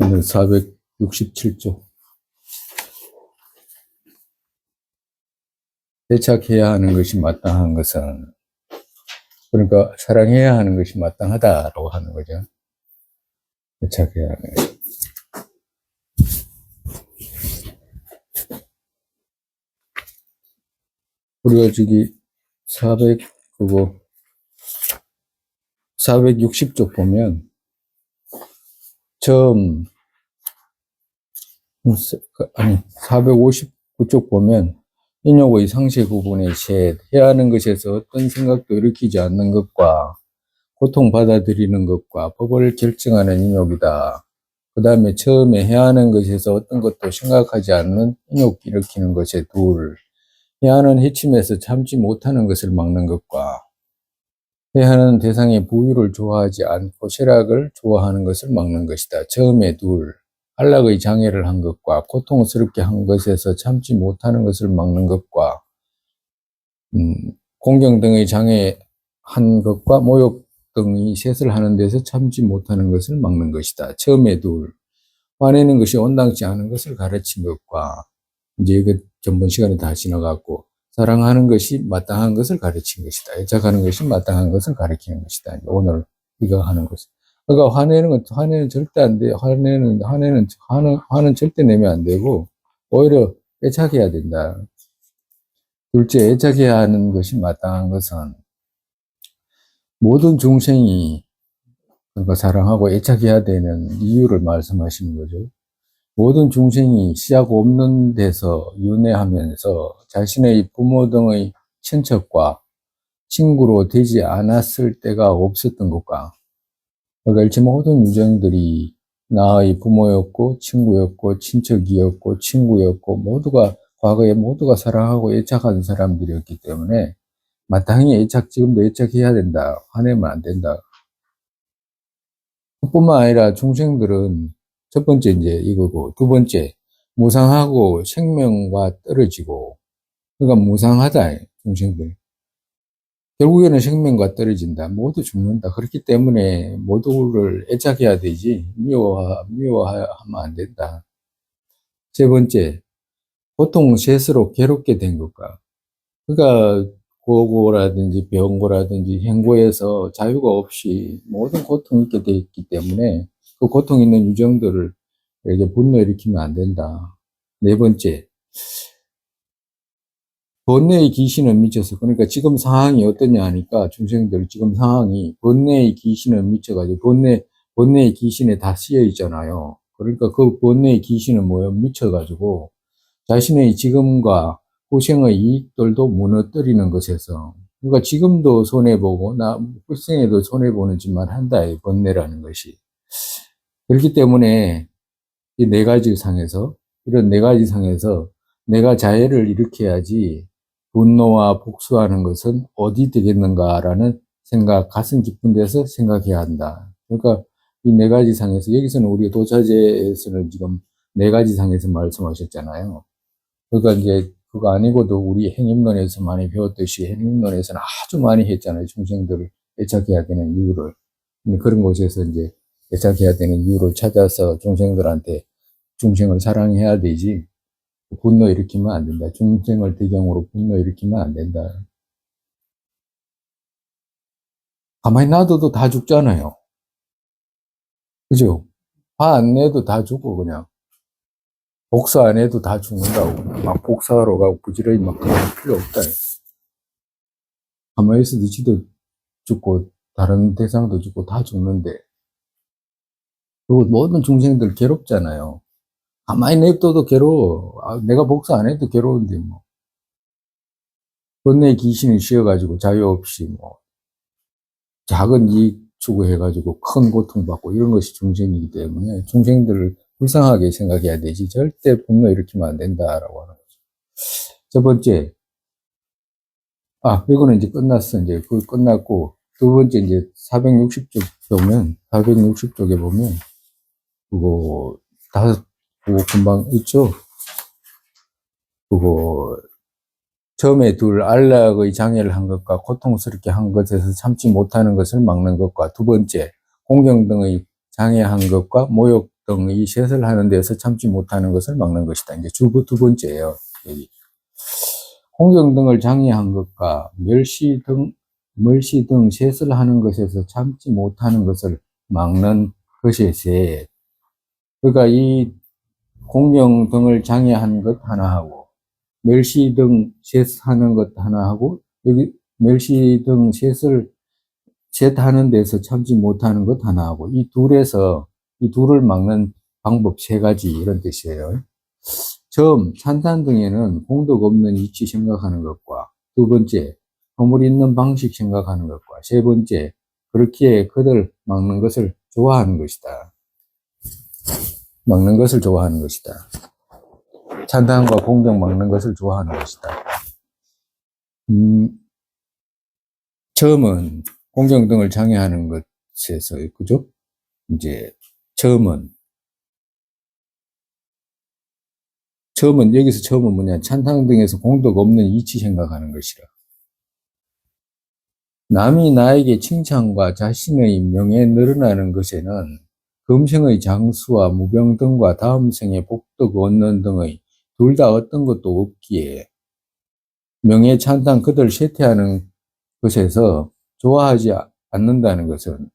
오늘 467쪽. 애착해야 하는 것이 마땅한 것은, 그러니까 사랑해야 하는 것이 마땅하다라고 하는 거죠. 애착해야 하는 것. 우리가 저기 460쪽 보면 처음 459쪽 보면 인욕의 상세 부분의 셋, 해야 하는 것에서 어떤 생각도 일으키지 않는 것과 고통 받아들이는 것과 법을 결정하는 인욕이다. 그 다음에 처음에 해야 하는 것에서 어떤 것도 생각하지 않는 인욕 일으키는 것의 둘, 해야 하는 해침에서 참지 못하는 것을 막는 것과 해야 하는 대상의 부유를 좋아하지 않고 쇠락을 좋아하는 것을 막는 것이다. 처음에 둘, 안락의 장애를 한 것과 고통스럽게 한 것에서 참지 못하는 것을 막는 것과 공경 등의 장애한 것과 모욕 등의 셋을 하는 데서 참지 못하는 것을 막는 것이다. 처음에 둘, 화내는 것이 온당치 않은 것을 가르친 것과 이제 이거 전번 시간에 다 지나갔고 사랑하는 것이 마땅한 것을 가르친 것이다. 애착하는 것이 마땅한 것을 가르치는 것이다. 오늘 이거 하는 것이. 그러니까 화내는 절대 안 돼. 화는 절대 내면 안 되고, 오히려 애착해야 된다. 둘째, 애착해야 하는 것이 마땅한 것은, 모든 중생이, 그러니까 사랑하고 애착해야 되는 이유를 말씀하시는 거죠. 모든 중생이 시작 없는 데서 윤회하면서 자신의 부모 등의 친척과 친구로 되지 않았을 때가 없었던 것과, 그러니까 일체 모든 유정들이 나의 부모였고 친구였고 친척이었고 친구였고 과거에 모두가 사랑하고 애착하는 사람들이었기 때문에 마땅히 지금도 애착해야 된다. 화내면 안 된다. 그뿐만 아니라 중생들은 첫 번째 이제 이거고, 두 번째 무상하고 생명과 떨어지고, 그러니까 무상하다 중생들. 결국에는 생명과 떨어진다. 모두 죽는다. 그렇기 때문에 모두를 애착해야 되지 미워하면 안 된다. 세 번째, 고통 셋으로 괴롭게 된 것과, 그러니까 고고라든지 병고라든지 행고에서 자유가 없이 모든 고통이 있게 돼 있기 때문에 그 고통 있는 유정들을 이제 분노 일으키면 안 된다. 네 번째, 번뇌의 귀신은 미쳐서, 그러니까 지금 상황이 어떠냐 하니까 중생들 지금 상황이 번뇌의 귀신은 미쳐가지고 번뇌의 귀신에 다 쓰여 있잖아요. 그러니까 그 번뇌의 귀신은 뭐예요? 미쳐가지고 자신의 지금과 후생의 이익들도 무너뜨리는 것에서, 그러니까 지금도 손해보고 후생에도 손해보는 짓만 한다. 이 번뇌라는 것이. 그렇기 때문에 이 네 가지 상에서, 이런 네 가지 상에서 내가 자해를 일으켜야지 분노와 복수하는 것은 어디 되겠는가라는 생각, 가슴 깊은 데서 생각해야 한다. 그러니까 이 네 가지 상에서, 여기서는 우리 도차제에서는 지금 네 가지 상에서 말씀하셨잖아요. 그러니까 이제 그거 아니고도 우리 행임론에서 많이 배웠듯이 행임론에서는 아주 많이 했잖아요. 중생들을 애착해야 되는 이유를. 그런 곳에서 이제 애착해야 되는 이유를 찾아서 중생을 사랑해야 되지. 분노 일으키면 안 된다. 중생을 배경으로 분노 일으키면 안 된다. 가만히 놔둬도 다 죽잖아요. 그죠? 화 안 내도 다 죽고, 그냥. 복사 안 해도 다 죽는다고. 막 복사하러 가고 부지런히 막 그럴 필요 없다. 가만히 있어도 지도 죽고, 다른 대상도 죽고 다 죽는데. 그리고 모든 중생들 괴롭잖아요. 가만히 냅둬도 괴로워. 내가 복사 안 해도 괴로운데, 뭐. 번뇌의 귀신이 씌어가지고 자유 없이, 뭐, 작은 이익 추구해가지고 큰 고통받고 이런 것이 중생이기 때문에 중생들을 불쌍하게 생각해야 되지 절대 분노 일으키면 안 된다라고 하는 거죠. 첫 번째, 이거는 이제 끝났어. 이제 그거 끝났고, 두 번째 이제 460쪽에 보면 그거 금방 있죠. 그거 처음에 둘, 안락의 장애를 한 것과 고통스럽게 한 것에서 참지 못하는 것을 막는 것과, 두 번째, 공경 등의 장애한 것과 모욕 등의 셋을 하는 데서 참지 못하는 것을 막는 것이다. 이제 두 번째예요. 여기. 공경 등을 장애한 것과 멸시 등 셋을 하는 것에서 참지 못하는 것을 막는 것이 셋. 그러니까 이 공경 등을 장애한 것 하나 하고, 멸시 등 셋 하는 것 하나 하고, 여기 멸시 등 셋 하는 데서 참지 못하는 것 하나 하고, 이 둘을 막는 방법 세 가지, 이런 뜻이에요. 처음, 찬탄 등에는 공덕 없는 이치 생각하는 것과, 두 번째, 허물 있는 방식 생각하는 것과, 세 번째, 그렇기에 그들 막는 것을 좋아하는 것이다. 막는 것을 좋아하는 것이다. 찬탄과 공덕 막는 것을 좋아하는 것이다. 처음은 공경 등을 장애하는 것에서, 그죠? 이제, 처음은 여기서 처음은 뭐냐? 찬탄 등에서 공덕 없는 이치 생각하는 것이라. 남이 나에게 칭찬과 자신의 명예에 늘어나는 것에는 금생의 장수와 무병 등과 다음 생에 복덕 얻는 등의 둘 다 어떤 것도 없기에 명예 찬탄 그들 쇠퇴하는 것에서 좋아하지 않는다는 것은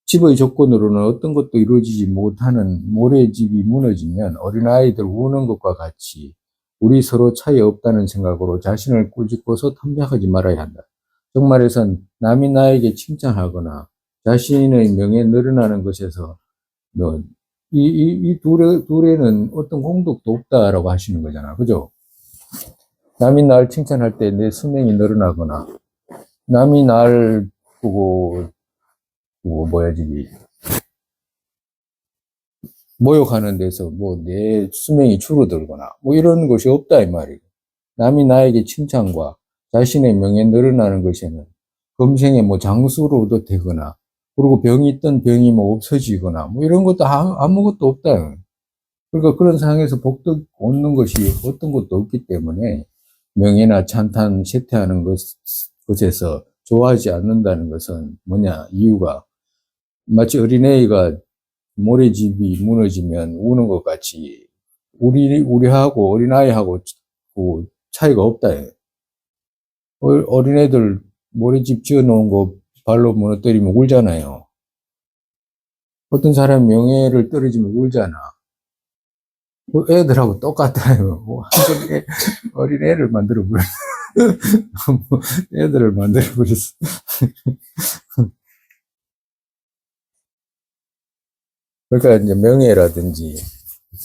집의 조건으로는 어떤 것도 이루어지지 못하는 모래집이 무너지면 어린아이들 우는 것과 같이 우리 서로 차이 없다는 생각으로 자신을 꾸짖고서 탐탁하지 말아야 한다. 정말에선 남이 나에게 칭찬하거나 자신의 명예에 늘어나는 것에서 이 둘에는 어떤 공덕도 없다라고 하시는 거잖아. 그죠? 남이 날 칭찬할 때 내 수명이 늘어나거나 남이 날 보고 모욕하는 데서 내 수명이 줄어들거나 이런 것이 없다 이 말이에요. 남이 나에게 칭찬과 자신의 명예 늘어나는 것에는 금생에 장수로도 되거나 그리고 병이 있던 병이 없어지거나 이런 것도 아무것도 없다. 그러니까 그런 상황에서 복덕 얻는 것이 어떤 것도 없기 때문에 명예나 찬탄 쇠퇴하는 것에서 좋아하지 않는다는 것은 뭐냐 이유가 마치 어린애가 모래집이 무너지면 우는 것 같이 우리하고 어린아이하고 차이가 없다. 어린애들 모래집 지어놓은 거 발로 무너뜨리면 울잖아요. 어떤 사람 명예를 떨어지면 울잖아. 애들하고 똑같아요. 어린애를 만들어버렸어. 애들을 만들어버렸어. 그러니까 이제 명예라든지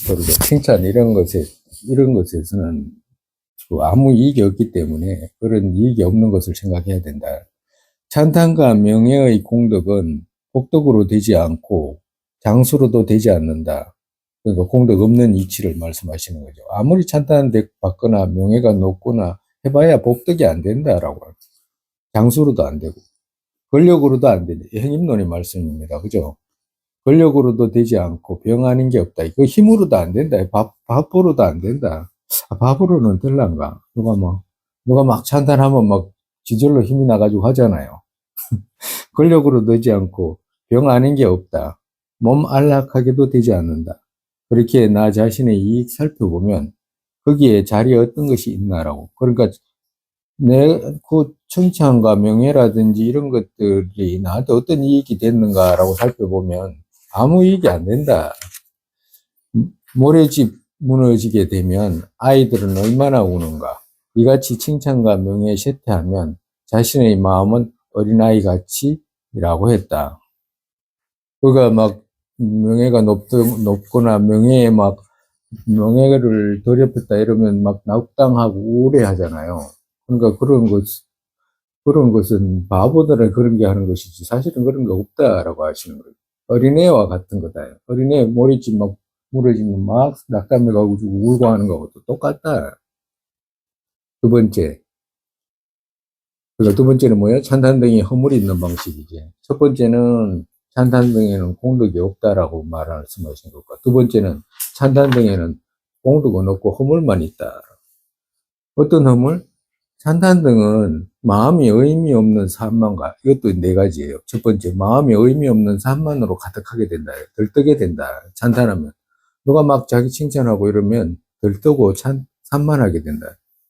그리고 칭찬 이런 것에서는 아무 이익이 없기 때문에 그런 이익이 없는 것을 생각해야 된다. 찬탄과 명예의 공덕은 복덕으로 되지 않고 장수로도 되지 않는다. 그러니까 공덕 없는 이치를 말씀하시는 거죠. 아무리 찬탄 받거나 명예가 높거나 해봐야 복덕이 안 된다라고. 장수로도 안 되고 권력으로도 안 된다. 행임론의 말씀입니다. 그죠? 권력으로도 되지 않고 병 아닌 게 없다. 그 힘으로도 안 된다. 밥으로도 안 된다. 밥으로는 될란가? 누가 막 찬탄하면 막 지절로 힘이 나가지고 하잖아요. 권력으로 되지 않고 병 아닌 게 없다. 몸 안락하게도 되지 않는다. 그렇게 나 자신의 이익 살펴보면 거기에 자리에 어떤 것이 있나라고. 그러니까 그 칭찬과 명예라든지 이런 것들이 나한테 어떤 이익이 됐는가라고 살펴보면 아무 이익이 안 된다. 모래집 무너지게 되면 아이들은 얼마나 우는가. 이같이 칭찬과 명예에 쇠퇴하면 자신의 마음은 어린아이 같이라고 했다. 그가 막 명예가 높거나 명예를 더럽혔다 이러면 막 낙당하고 우울해하잖아요. 그러니까 그런 것은 바보들은 그런 게 하는 것이지 사실은 그런 거 없다라고 하시는 거예요. 어린애와 같은 거다. 어린애 모래집 막 무너지면 막 낙담해가지고 울고 하는 거하고 똑같다. 두 번째는 뭐야? 찬탄등이 허물이 있는 방식이지. 첫 번째는 찬탄등에는 공덕이 없다라고 말씀하신 것과 두 번째는 찬탄등에는 공덕은 없고 허물만 있다. 어떤 허물? 찬탄등은 마음이 의미 없는 산만과, 이것도 네 가지예요. 첫 번째, 마음이 의미 없는 산만으로 가득하게 된다. 들뜨게 된다. 찬탄하면. 누가 막 자기 칭찬하고 이러면 들뜨고 산만하게 된다.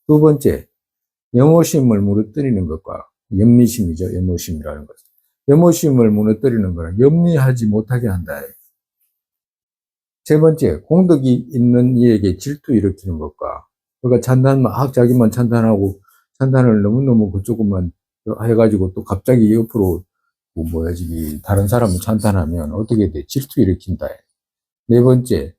두 번째, 염호심을 무너뜨리는 것과, 염리심이죠. 염호심이라는 것은. 염호심을 무너뜨리는 거는 염리하지 못하게 한다. 세 번째, 공덕이 있는 이에게 질투 일으키는 것과, 그러니까 막 자기만 찬탄하고, 찬탄을 너무너무 그쪽만 해가지고 또 갑자기 옆으로, 다른 사람을 찬탄하면 어떻게 돼? 질투 일으킨다. 네 번째,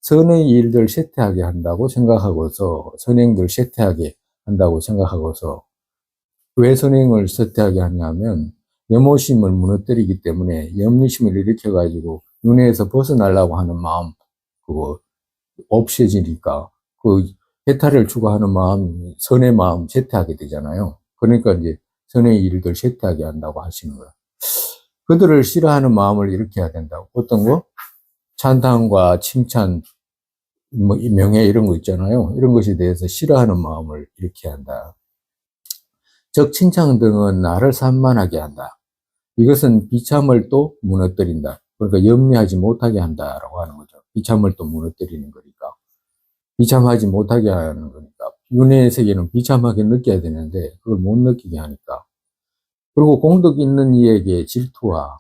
선의 일들 쇠퇴하게 한다고 생각하고서, 선행들 쇠퇴하게 한다고 생각하고서, 왜 선행을 쇠퇴하게 하냐면, 염호심을 무너뜨리기 때문에 염리심을 일으켜가지고, 윤회에서 벗어나려고 하는 마음, 그거, 없애지니까, 그, 해탈을 추구하는 마음, 선의 마음 쇠퇴하게 되잖아요. 그러니까 이제, 선의 일들 쇠퇴하게 한다고 하시는 거예요. 그들을 싫어하는 마음을 일으켜야 된다고. 어떤 거? 찬탄과 칭찬, 명예 이런 거 있잖아요. 이런 것에 대해서 싫어하는 마음을 일으켜야 한다. 즉, 칭찬 등은 나를 산만하게 한다. 이것은 비참을 또 무너뜨린다. 그러니까 염려하지 못하게 한다라고 하는 거죠. 비참을 또 무너뜨리는 거니까. 비참하지 못하게 하는 거니까. 윤회의 세계는 비참하게 느껴야 되는데 그걸 못 느끼게 하니까. 그리고 공덕 있는 이에게 질투와,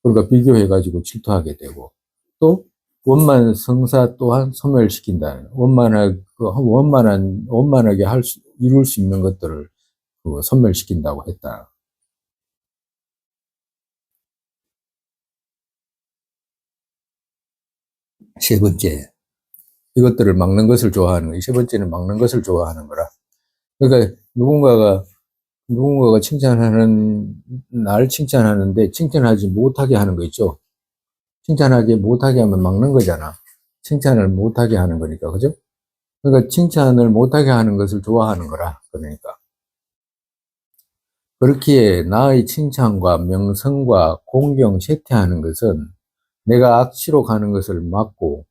그러니까 비교해가지고 질투하게 되고, 또 원만 성사 또한 소멸시킨다. 원만하게 이룰 수 있는 것들을 소멸시킨다고 했다. 세 번째, 이것들을 막는 것을 좋아하는 거예요. 세 번째는 막는 것을 좋아하는 거라. 그러니까 누군가가 날 칭찬하는데 칭찬하지 못하게 하는 거 있죠. 칭찬하지 못하게 하면 막는 거잖아. 칭찬을 못하게 하는 거니까, 그죠? 그러니까 칭찬을 못하게 하는 것을 좋아하는 거라. 그러니까. 그렇기에 나의 칭찬과 명성과 공경 쇠퇴하는 것은 내가 악취로 가는 것을 막고,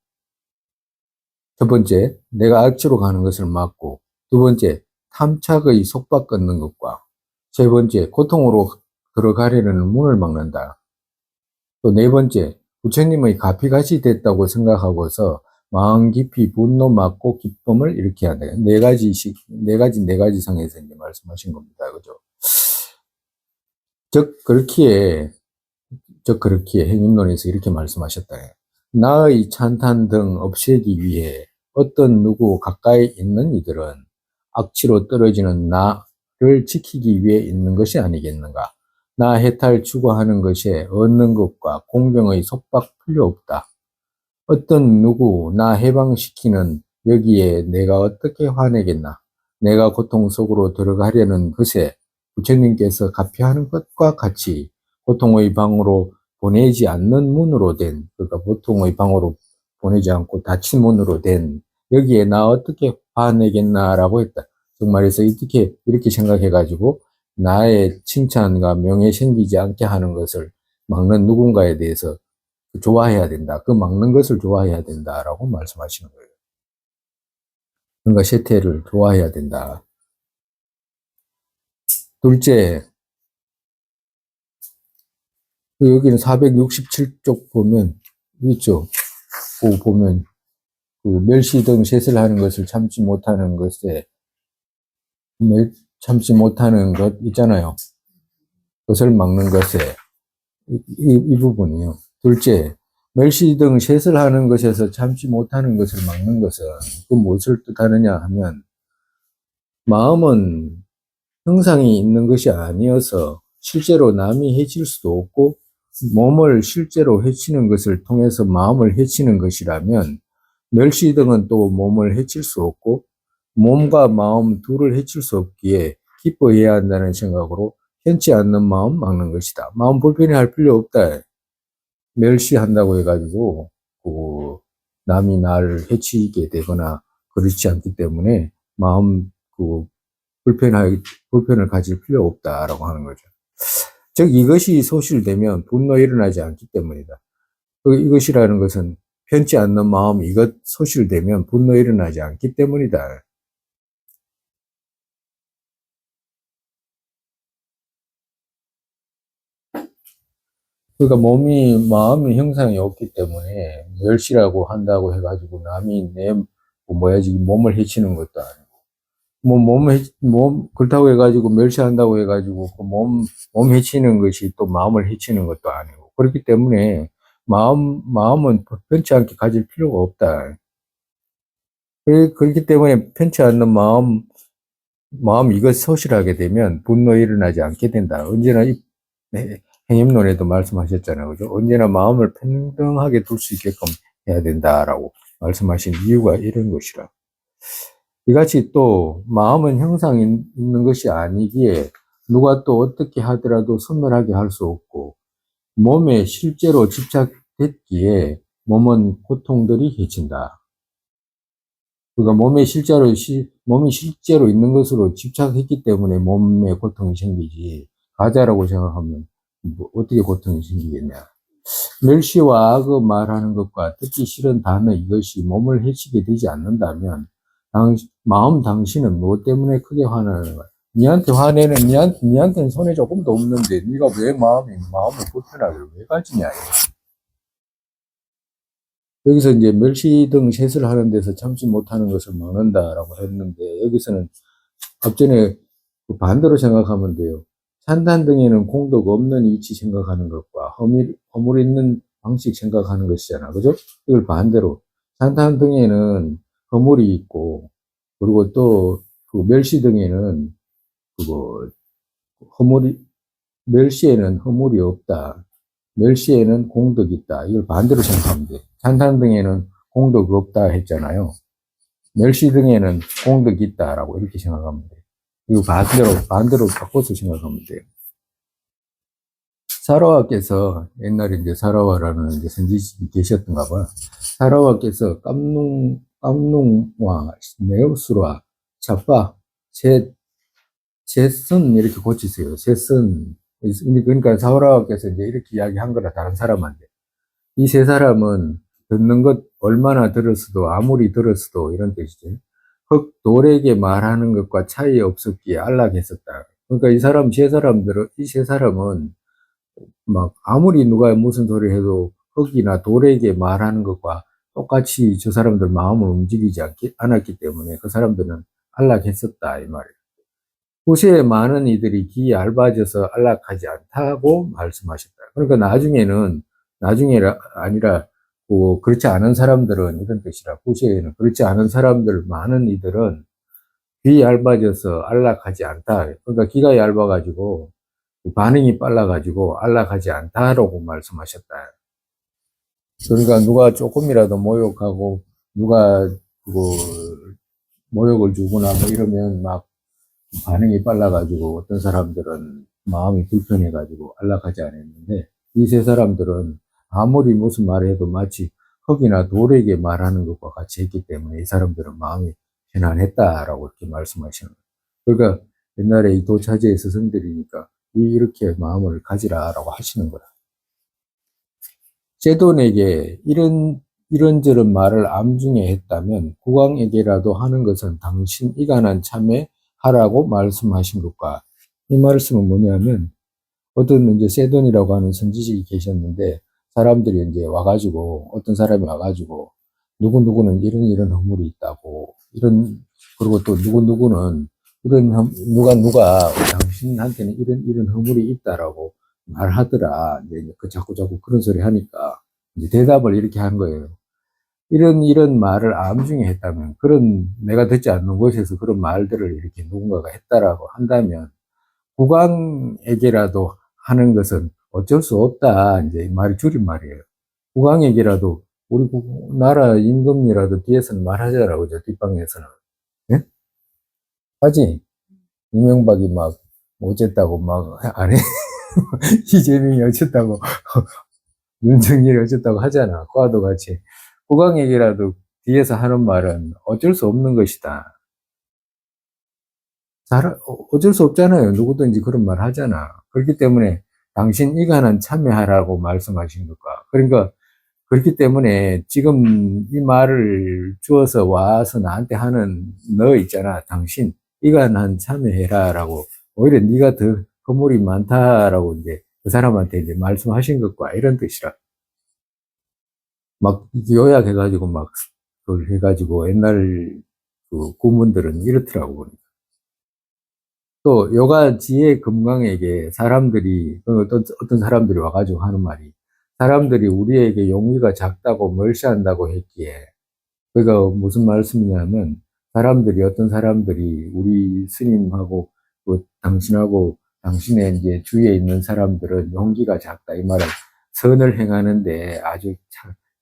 첫 번째, 내가 악취로 가는 것을 막고, 두 번째, 탐착의 속박 끊는 것과, 세 번째, 고통으로 들어가려는 문을 막는다. 또 네 번째, 부처님의 가피같이 됐다고 생각하고서 마음 깊이 분노 막고 기쁨을 일으켜야 한다. 네 가지 상에서 이제 말씀하신 겁니다. 그죠? 즉, 그렇기에 행인론에서 이렇게 말씀하셨다. 나의 찬탄 등 없애기 위해 어떤 누구 가까이 있는 이들은 악취로 떨어지는 나를 지키기 위해 있는 것이 아니겠는가. 나 해탈 추구하는 것에 얻는 것과 공경의 속박 필요 없다. 어떤 누구 나 해방시키는 여기에 내가 어떻게 화내겠나. 내가 고통 속으로 들어가려는 것에 부처님께서 가피하는 것과 같이 고통의 방으로 보내지 않는 문으로 된, 그러니까 보통의 방으로 보내지 않고 닫힌 문으로 된 여기에 나 어떻게 화내겠나라고 했다. 즉 말해서 이렇게 생각해가지고 나의 칭찬과 명예 생기지 않게 하는 것을 막는 누군가에 대해서 좋아해야 된다. 그 막는 것을 좋아해야 된다라고 말씀하시는 거예요. 그러니까 쇠퇴를 좋아해야 된다. 둘째, 여기는 467쪽 보면 있죠. 그 보면 그 멸시 등 셋을 하는 것을 참지 못하는 것 있잖아요. 그것을 막는 것에 이 부분이요. 둘째, 멸시 등 셋을 하는 것에서 참지 못하는 것을 막는 것은 그 무엇을 뜻하느냐 하면 마음은 형상이 있는 것이 아니어서 실제로 남이 해칠 수도 없고 몸을 실제로 해치는 것을 통해서 마음을 해치는 것이라면 멸시 등은 또 몸을 해칠 수 없고 몸과 마음 둘을 해칠 수 없기에 기뻐해야 한다는 생각으로 편치 않는 마음 막는 것이다. 마음 불편해할 필요 없다. 멸시한다고 해가지고 그 남이 나를 해치게 되거나 그렇지 않기 때문에 마음 그 불편을 가질 필요 없다라고 하는 거죠. 즉 이것이 소실되면 분노 일어나지 않기 때문이다. 이것이라는 것은 편치 않는 마음 이것 소실되면 분노 일어나지 않기 때문이다. 그러니까 마음의 형상이 없기 때문에 멸시라고 한다고 해가지고 남이 지금 몸을 해치는 것도 아니고, 그렇다고 해가지고 멸시한다고 해가지고 몸 해치는 것이 또 마음을 해치는 것도 아니고, 그렇기 때문에 마음은 편치 않게 가질 필요가 없다. 그렇기 때문에 편치 않는 마음 이것 소실하게 되면 분노 일어나지 않게 된다. 언제나 행임론에도 말씀하셨잖아요. 그죠? 언제나 마음을 평등하게 둘 수 있게끔 해야 된다라고 말씀하신 이유가 이런 것이라. 이같이 또 마음은 형상이 있는 것이 아니기에 누가 또 어떻게 하더라도 소멸하게 할 수 없고 몸에 실제로 집착됐기에 몸은 고통들이 해친다. 그러니까 몸이 실제로 있는 것으로 집착했기 때문에 몸에 고통이 생기지. 가짜라고 생각하면 어떻게 고통이 생기겠냐. 멸시와 악의 말하는 것과 듣기 싫은 단어 이것이 몸을 해치게 되지 않는다면 당신은 무엇 때문에 크게 화나는 거야? 니한테 화내는 니한테는 손해 조금도 없는데 네가 왜 마음을 불편하게 왜 가지냐? 여기서 이제 멸시 등 셋을 하는 데서 참지 못하는 것을 막는다라고 했는데 여기서는 앞전에 그 반대로 생각하면 돼요. 찬탄 등에는 공덕 없는 이치 생각하는 것과 허물 있는 방식 생각하는 것이잖아. 그죠? 이걸 반대로. 찬탄 등에는 허물이 있고, 그리고 또, 그 멸시 등에는, 그거, 허물이, 멸시에는 허물이 없다. 멸시에는 공덕이 있다. 이걸 반대로 생각하면 돼. 찬탄 등에는 공덕이 없다 했잖아요. 멸시 등에는 공덕이 있다라고 이렇게 생각하면 돼. 이거 반대로 바꿔서 생각하면 돼요. 사라와께서, 옛날에 이제 사라와라는 이제 선지식이 계셨던가 봐. 사라와께서 깜농와 네오스와 차파, 셋은 이렇게 고치세요. 셋은. 그러니까 사라와께서 이제 이렇게 이야기한 거라 다른 사람한테. 이 세 사람은 듣는 것 얼마나 들었어도 아무리 들었어도 이런 뜻이지. 흑 돌에게 말하는 것과 차이 없었기에 안락했었다. 그러니까 이 세 사람은 막 아무리 누가 무슨 소리 해도 흙이나 돌에게 말하는 것과 똑같이 저 사람들 마음을 움직이지 않았기 때문에 그 사람들은 안락했었다 이 말이에요. 후세에 많은 이들이 기에 얇아져서 안락하지 않다고 말씀하셨다. 그러니까 나중에 아니라 그렇지 않은 사람들은 이런 뜻이라. 후세에는 그렇지 않은 사람들 많은 이들은 귀 얇아져서 안락하지 않다. 그러니까 귀가 얇아가지고 반응이 빨라가지고 안락하지 않다라고 말씀하셨다. 그러니까 누가 조금이라도 모욕하고 누가 모욕을 주거나 뭐 이러면 막 반응이 빨라가지고 어떤 사람들은 마음이 불편해가지고 안락하지 않았는데 이 세 사람들은 아무리 무슨 말을 해도 마치 흙이나 돌에게 말하는 것과 같이 했기 때문에 이 사람들은 마음이 편안했다라고 이렇게 말씀하시는 거예요. 그러니까 옛날에 이 도차제의 스승들이니까 이렇게 마음을 가지라라고 하시는 거라. 제돈에게 이런저런 말을 암중에 했다면 국왕에게라도 하는 것은 당신 이간한 참에 하라고 말씀하신 것과 이 말씀은 뭐냐면 어떤 이제 세돈이라고 하는 선지식이 계셨는데 사람들이 이제 와가지고 어떤 사람이 와가지고 누구누구는 이런 허물이 있다고 그리고 또 누구누구는 누가 당신한테는 이런 허물이 있다라고 말하더라. 이제 그 자꾸 그런 소리 하니까 이제 대답을 이렇게 한 거예요. 이런 말을 암중에 했다면 내가 듣지 않는 곳에서 그런 말들을 이렇게 누군가가 했다라고 한다면 국왕에게라도 하는 것은 어쩔 수 없다. 이제 말이 줄임말이에요. 국왕에게라도 우리 나라 임금이라도 뒤에서는 말하자라고 그죠. 뒷방에서는. 예? 하지. 이명박이 막 어쨌다고 막 안 해. 이재명이 어쨌다고 윤석열이 어쨌다고 하잖아. 과도 같이. 국왕에게라도 뒤에서 하는 말은 어쩔 수 없는 것이다. 어쩔 수 없잖아요. 누구든지 그런 말 하잖아. 그렇기 때문에 당신 이간한 참여하라고 말씀하신 것과. 그러니까 그렇기 때문에 지금 이 말을 주어서 와서 나한테 하는 너 있잖아. 당신 이간한 참여해라라고. 오히려 네가 더 허물이 많다라고 이제 그 사람한테 이제 말씀하신 것과 이런 뜻이라. 막 요약해가지고 막 그걸 해가지고 옛날 그 구문들은 이렇더라고. 또 요가지의 금강에게 사람들이 어떤 사람들이 와가지고 하는 말이 사람들이 우리에게 용기가 작다고 멸시한다고 했기에 그러니까 무슨 말씀이냐면 사람들이 어떤 사람들이 우리 스님하고 그 당신하고 당신의 이제 주위에 있는 사람들은 용기가 작다 이 말은 선을 행하는데 아주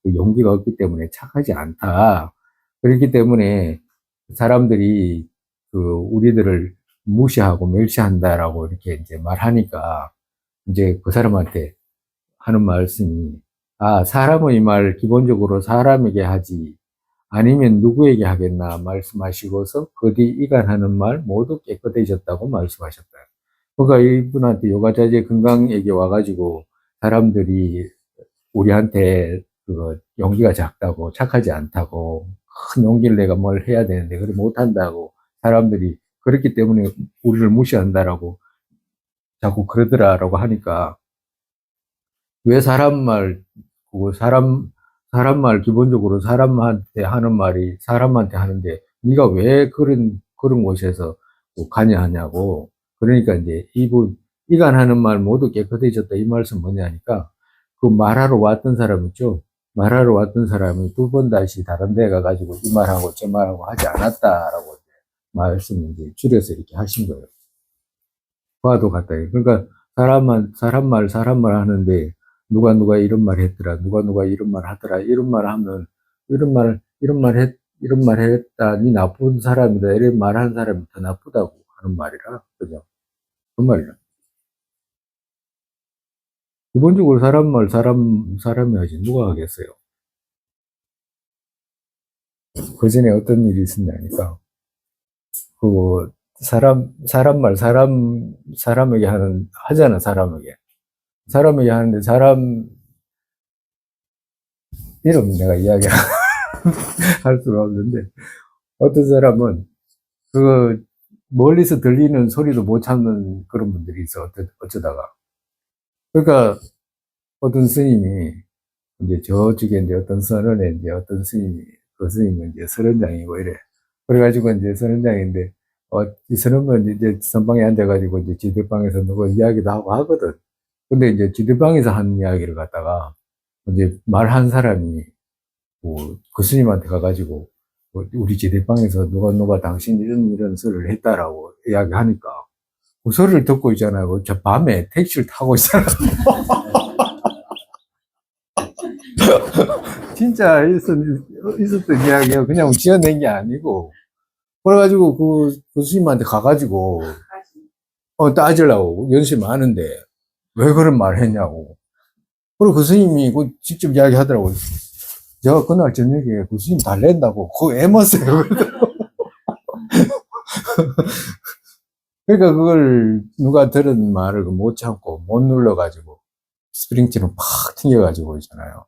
그 용기가 없기 때문에 착하지 않다. 그렇기 때문에 사람들이 그 우리들을 무시하고 멸시한다라고 이렇게 이제 말하니까 이제 그 사람한테 하는 말씀이 아, 사람의 말 기본적으로 사람에게 하지 아니면 누구에게 하겠나 말씀하시고서 거디 이간하는 말 모두 깨끗해졌다고 말씀하셨다. 그러니까 이분한테 요가자재 건강에게 와가지고 사람들이 우리한테 그 용기가 작다고 착하지 않다고 큰 용기를 내가 뭘 해야 되는데 그걸 못한다고 사람들이 그렇기 때문에 우리를 무시한다라고 자꾸 그러더라라고 하니까 왜 사람 말 그거 사람 말 기본적으로 사람한테 하는 말이 사람한테 하는데 네가 왜 그런 곳에서 가냐 하냐고 그러니까 이제 이분 이간하는 말 모두 깨끗해졌다 이 말씀 뭐냐니까 그 말하러 왔던 사람 있죠 말하러 왔던 사람이 두 번 다시 다른 데 가가지고 이 말하고 저 말하고 하지 않았다라고 말씀을 이제 줄여서 이렇게 하신 거예요. 과도 같다. 그러니까 사람 말 하는데 누가 이런 말 했더라. 누가 이런 말 하더라. 이런 말 하면 이런 말 했다. 니 나쁜 사람이다. 이런 말 하는 사람이 더 나쁘다고 하는 말이라. 그죠? 그 말이라. 기본적으로 사람이 하지. 누가 하겠어요? 그 전에 어떤 일이 있었냐니까. 그, 사람에게 하잖아, 사람에게. 사람에게 하는데, 이름 내가 이야기할 수가 없는데, 어떤 사람은, 그, 멀리서 들리는 소리도 못 참는 그런 분들이 있어, 어쩌다가. 그러니까, 어떤 스님이, 이제 저쪽에 이제 어떤 선원에 이제 어떤 스님이, 그 스님은 이제 선원장이고 이래. 그래가지고 이제 선원장인데, 이 선원은 이제 선방에 앉아가지고 이제 지대방에서 누구 이야기도 하고 하거든. 근데 이제 지대방에서 하는 이야기를 갖다가 이제 말한 사람이 그 스님한테 가가지고 우리 지대방에서 누가 당신 이런 소리를 했다라고 이야기하니까 그 소리를 듣고 있잖아요. 저 밤에 택시를 타고 있잖아요. 진짜 있었던 이야기예요. 그냥 지어낸 게 아니고. 그래가지고 그 스님한테 가가지고 따지려고 연세 많은데 왜 그런 말을 했냐고. 그리고 그 스님이 직접 이야기하더라고요. 제가 그날 저녁에 그 스님 달랜다고 그거 애먹었어요. 그러니까 그걸 누가 들은 말을 못 참고 못 눌러가지고 스프링티를 팍 튕겨가지고 있잖아요.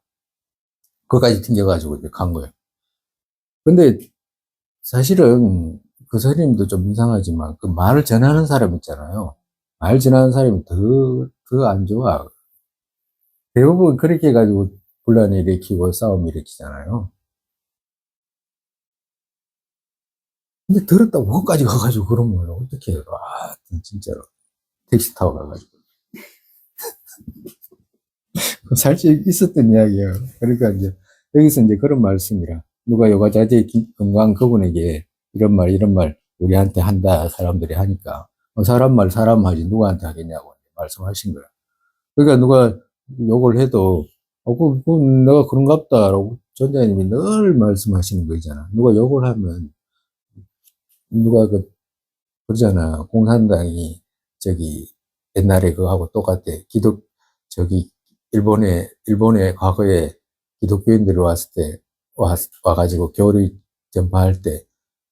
그거까지 튕겨가지고 이제 간 거예요. 근데 사실은 그 스님도 좀 이상하지만 그 말을 전하는 사람 있잖아요. 말 전하는 사람이 더 안 좋아. 대부분 그렇게 해가지고 분란을 일으키고 싸움 일으키잖아요. 근데 들었다고 거기까지 가가지고 그러면 어떻게 해요? 아, 진짜로. 택시 타고 가가지고. 사실 있었던 이야기예요. 그러니까 이제 여기서 이제 그런 말씀이라. 누가 요가자재 건강 그분에게 이런 말 우리한테 한다 사람들이 하니까 사람 하지 누구한테 하겠냐고 말씀하신 거야. 그러니까 누가 욕을 해도 내가 그런갑다라고 전자님이 늘 말씀하시는 거잖아. 누가 욕을 하면 누가 그러잖아. 공산당이 저기 옛날에 그거하고 똑같아. 저기 일본에 과거에 기독교인들이 왔을 때 와가지고 교리 전파할 때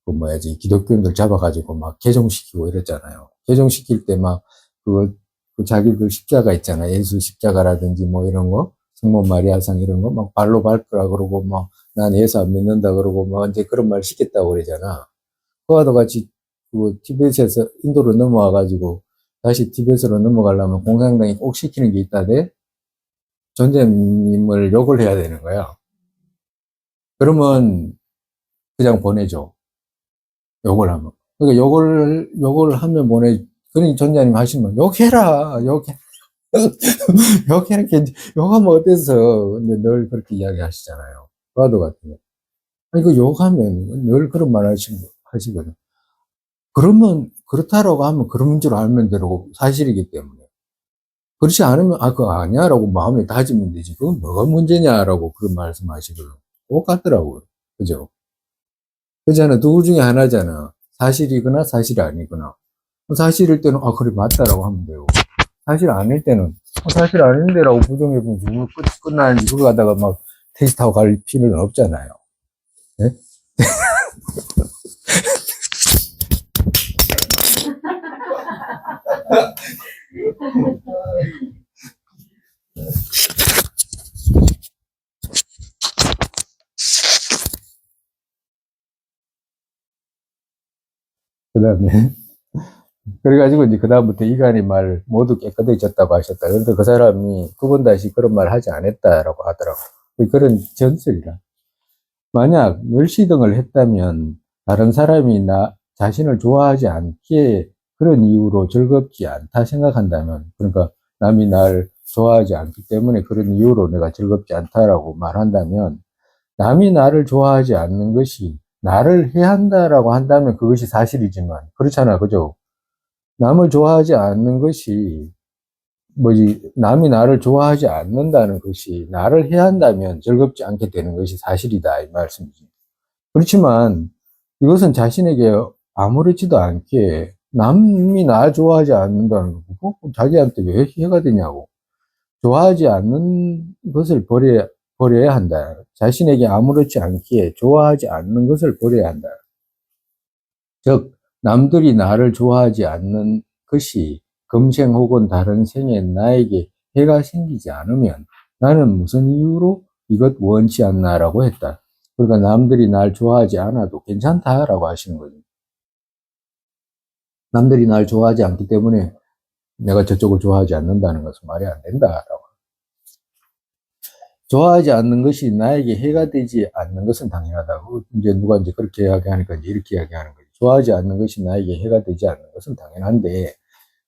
그 뭐야지 기독교인들 잡아가지고 막 개종시키고 이랬잖아요. 개종시킬 때 막 그 자기들 십자가 있잖아. 예수 십자가라든지 뭐 이런 거 성모 마리아상 이런 거 막 발로 밟으라 그러고 막 난 예수 안 믿는다 그러고 막 이제 그런 말 시켰다고 그러잖아. 그와도 같이 그 티베트에서 인도로 넘어와가지고 다시 티벳으로 넘어가려면 공산당이 꼭 시키는 게 있다대 존재님을 욕을 해야 되는 거야. 그러면 그냥 보내줘. 욕을 하면. 그러니까 욕을 하면 보내. 그러니 전자님 하시면 욕해라. 욕해라. 욕하면 어때서 이제 늘 그렇게 이야기하시잖아요. 과도 같은 거. 아니, 그 욕하면 늘 그런 말 하시거든. 그러면, 그렇다라고 하면 그런 줄 알면 되고 사실이기 때문에. 그렇지 않으면, 그거 아니야. 라고 마음에 다지면 되지. 그건 뭐가 문제냐라고 그런 말씀 하시거든. 똑같더라고요. 그죠? 그잖아. 둘 중에 하나잖아. 사실이거나 사실이 아니거나. 사실일 때는, 그래, 맞다라고 하면 되고. 사실 아닐 때는, 사실 아닌데라고 부정해보면 끝나는지 그거 가다가 막 택시 타고 갈 필요는 없잖아요. 네? 그 다음에, 그래가지고 이제 그다음부터 이간이 말 모두 깨끗해졌다고 하셨다. 그런데 그 사람이 두 번 다시 그런 말 하지 않았다라고 하더라고. 그런 전설이라. 만약 멸시등을 했다면 다른 사람이 나 자신을 좋아하지 않기에 그런 이유로 즐겁지 않다 생각한다면, 그러니까 남이 날 좋아하지 않기 때문에 그런 이유로 내가 즐겁지 않다라고 말한다면, 남이 나를 좋아하지 않는 것이 나를 해한다라고 한다면 그것이 사실이지만 그렇잖아, 그죠? 남을 좋아하지 않는 것이 남이 나를 좋아하지 않는다는 것이 나를 해한다면 즐겁지 않게 되는 것이 사실이다 이 말씀이지. 그렇지만 이것은 자신에게 아무렇지도 않게 남이 나 좋아하지 않는다는 거, 자기한테 왜 해가 되냐고. 좋아하지 않는 것을 버려야 한다. 자신에게 아무렇지 않기에 좋아하지 않는 것을 버려야 한다. 즉, 남들이 나를 좋아하지 않는 것이 금생 혹은 다른 생에 나에게 해가 생기지 않으면 나는 무슨 이유로 이것 원치 않나라고 했다. 그러니까 남들이 날 좋아하지 않아도 괜찮다라고 하시는 거죠. 남들이 날 좋아하지 않기 때문에 내가 저쪽을 좋아하지 않는다는 것은 말이 안 된다라고. 좋아하지 않는 것이 나에게 해가 되지 않는 것은 당연하다고. 이제 누가 이제 그렇게 이야기하니까 이제 이렇게 이야기하는 거죠. 좋아하지 않는 것이 나에게 해가 되지 않는 것은 당연한데,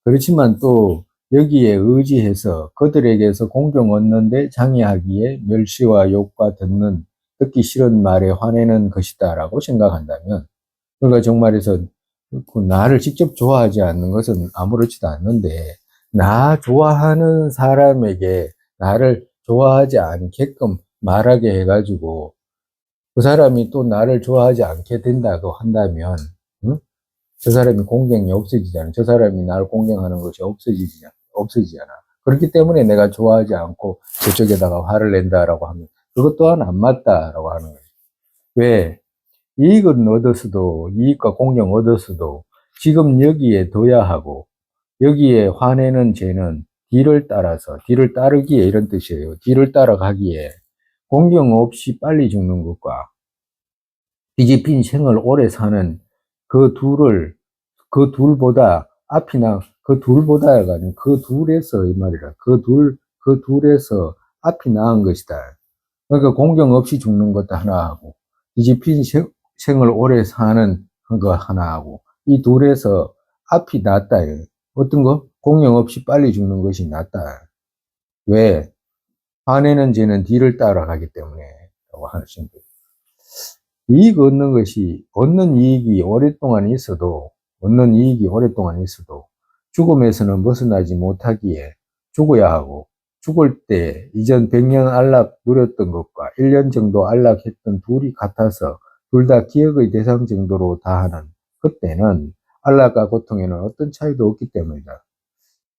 그렇지만 또 여기에 의지해서 그들에게서 공경 얻는데 장애하기에 멸시와 욕과 듣기 싫은 말에 화내는 것이다라고 생각한다면, 그러니까 정말에서 그 나를 직접 좋아하지 않는 것은 아무렇지도 않는데, 나 좋아하는 사람에게 나를 좋아하지 않게끔 말하게 해가지고 그 사람이 또 나를 좋아하지 않게 된다고 한다면, 응? 저 사람이 공경이 없어지잖아. 저 사람이 나를 공경하는 것이 없어지잖아. 그렇기 때문에 내가 좋아하지 않고 저쪽에다가 화를 낸다라고 하면 그것 또한 안 맞다라고 하는 거예요. 왜? 이익은 얻었어도, 이익과 공경 얻었어도 지금 여기에 둬야 하고, 여기에 화내는 죄는 뒤를 따르기에 이런 뜻이에요. 뒤를 따라가기에 공경 없이 빨리 죽는 것과 뒤집힌 생을 오래 사는 그 둘을, 그 둘보다 앞이나 그 둘보다가 아니고 그 둘에서 이 말이라. 그 둘에서 앞이 나은 것이다. 그러니까 공경 없이 죽는 것도 하나 하고, 뒤집힌 생을 오래 사는 거 하나 하고, 이 둘에서 앞이 낫다. 어떤 거? 공경 없이 빨리 죽는 것이 낫다. 왜? 화내는 죄는 뒤를 따라가기 때문에. 라고 하시는 거예요. 얻는 이익이 오랫동안 있어도, 죽음에서는 벗어나지 못하기에 죽어야 하고, 죽을 때 이전 100년 안락 누렸던 것과 1년 정도 안락했던 둘이 같아서 둘 다 기억의 대상 정도로 다하는 그때는 안락과 고통에는 어떤 차이도 없기 때문이다.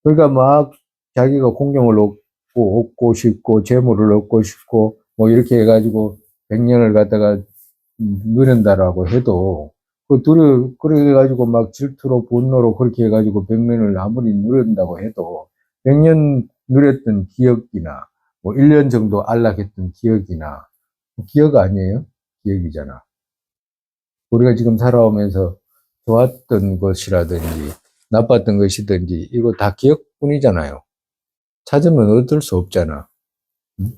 그러니까 막 자기가 공경을 얻고 싶고 재물을 얻고 싶고 뭐 이렇게 해가지고 100년을 갖다가 누린다라고 해도 그래가지고 막 질투로 분노로 그렇게 해가지고 100년을 아무리 누린다고 해도 100년 누렸던 기억이나 뭐 1년 정도 안락했던 기억이나 기억 아니에요? 기억이잖아. 우리가 지금 살아오면서 좋았던 것이라든지 나빴던 것이든지 이거 다 기억뿐이잖아요. 찾으면 얻을 수 없잖아. 응?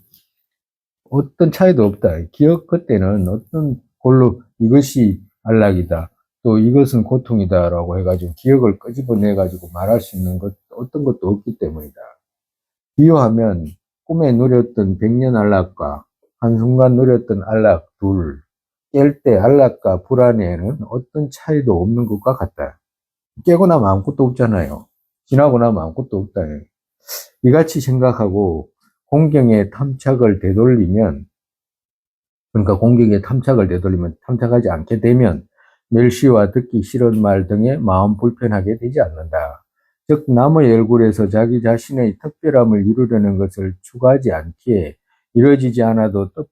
어떤 차이도 없다. 기억 그때는 어떤 걸로 이것이 안락이다. 또 이것은 고통이다라고 해가지고 기억을 끄집어내가지고 말할 수 있는 것 어떤 것도 없기 때문이다. 비유하면 꿈에 누렸던 백년 안락과 한순간 누렸던 안락 둘, 깰 때 안락과 불안에는 어떤 차이도 없는 것과 같다. 깨고 나면 아무것도 없잖아요. 지나고 나면 아무것도 없다. 이같이 생각하고 공경의 탐착을 되돌리면, 그러니까 공경의 탐착을 되돌리면 탐착하지 않게 되면 멸시와 듣기 싫은 말 등에 마음 불편하게 되지 않는다. 즉 남의 얼굴에서 자기 자신의 특별함을 이루려는 것을 추구하지 않기에 이루어지지 않아도 또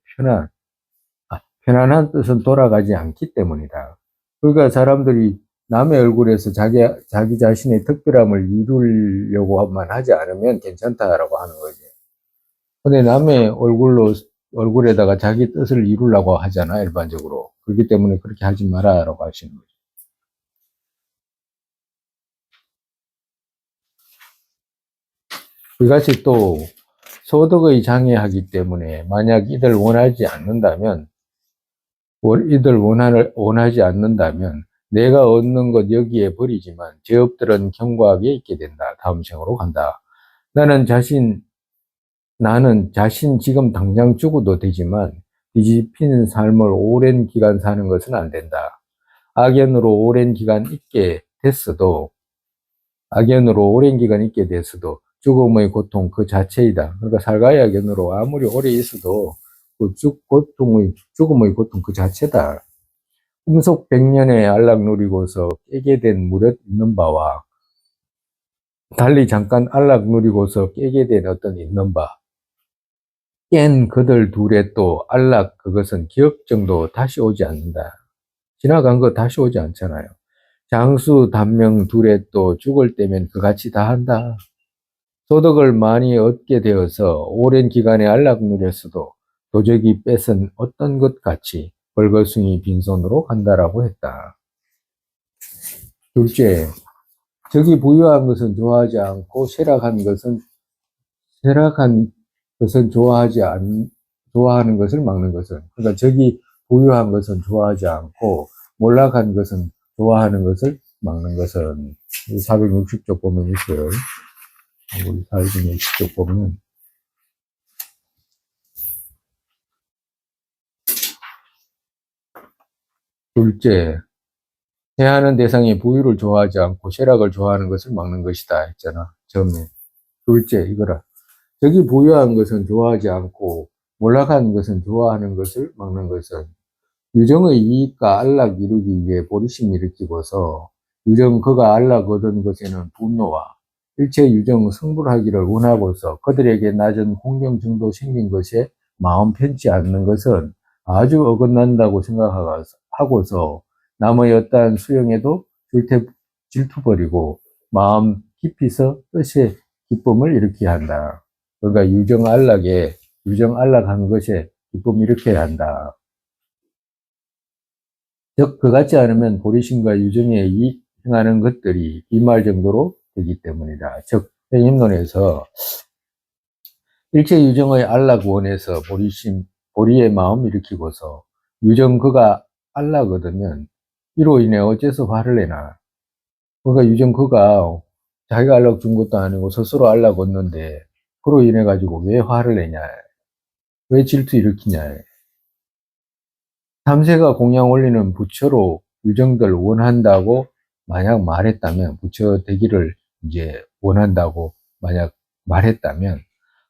편안한 뜻은 돌아가지 않기 때문이다. 그러니까 사람들이 남의 얼굴에서 자기 자신의 특별함을 이루려고만 하지 않으면 괜찮다라고 하는 거지. 근데 남의 얼굴에다가 자기 뜻을 이루려고 하잖아, 일반적으로. 그렇기 때문에 그렇게 하지 마라라고 하시는 거죠. 이것이 또 소득의 장애하기 때문에 만약 원하지 않는다면 내가 얻는 것 여기에 버리지만 제업들은 경과하게 있게 된다. 다음 생으로 간다. 나는 자신 지금 당장 죽어도 되지만 뒤집히는 삶을 오랜 기간 사는 것은 안 된다. 악연으로 오랜 기간 있게 됐어도 죽음의 고통 그 자체이다. 그러니까 살가의 악연으로 아무리 오래 있어도 죽음의 고통 그 자체다. 꿈속 백년의 안락 누리고서 깨게 된 무릇 있는 바와 달리 잠깐 안락 누리고서 깨게 된 어떤 있는 바, 깬 그들 둘의 또 안락 그것은 기억 정도 다시 오지 않는다. 지나간 거 다시 오지 않잖아요. 장수 단명 둘의 또 죽을 때면 그같이 다 한다. 소득을 많이 얻게 되어서 오랜 기간에 안락 누렸어도 도적이 뺏은 어떤 것 같이 벌거숭이 빈손으로 간다라고 했다. 둘째, 적이 부유한 것은 좋아하지 않고 쇠락한 것은 좋아하는 것을 막는 것은, 그러니까 적이 부유한 것은 좋아하지 않고 몰락한 것은 좋아하는 것을 막는 것은 460쪽 보면 있어요. 우리 460쪽 보면 둘째, 해하는 대상이 부유를 좋아하지 않고 쇠락을 좋아하는 것을 막는 것이다 했잖아. 처음에. 둘째, 이거라. 적이 부유한 것은 좋아하지 않고 몰락한 것은 좋아하는 것을 막는 것은 유정의 이익과 안락 이루기 위해 보리심 일으키고서 그가 안락 얻은 것에는 분노와 일체 유정 성불하기를 원하고서 그들에게 낮은 공경 정도 생긴 것에 마음 편치 않는 것은 아주 어긋난다고 생각하고서 남의 어떠한 수용에도 질투버리고 마음 깊이서 뜻의 기쁨을 일으켜야 한다. 그러니까 유정 안락한 것에 기쁨을 일으켜야 한다. 즉 그같지 않으면 보리심과 유정에 행하는 것들이 이말 정도로 되기 때문이다. 즉 행임론에서 일체 유정의 안락 원에서 보리의 마음 일으키고서 그가 안락 얻으면 이로 인해 어째서 화를 내나. 그러니까 그가 자기가 안락 준 것도 아니고 스스로 안락 얻는데 그로 인해 가지고 왜 화를 내냐, 왜 질투 일으키냐. 삼세가 공양 올리는 부처로 유정들 원한다고 만약 말했다면, 부처 되기를 이제 원한다고 만약 말했다면,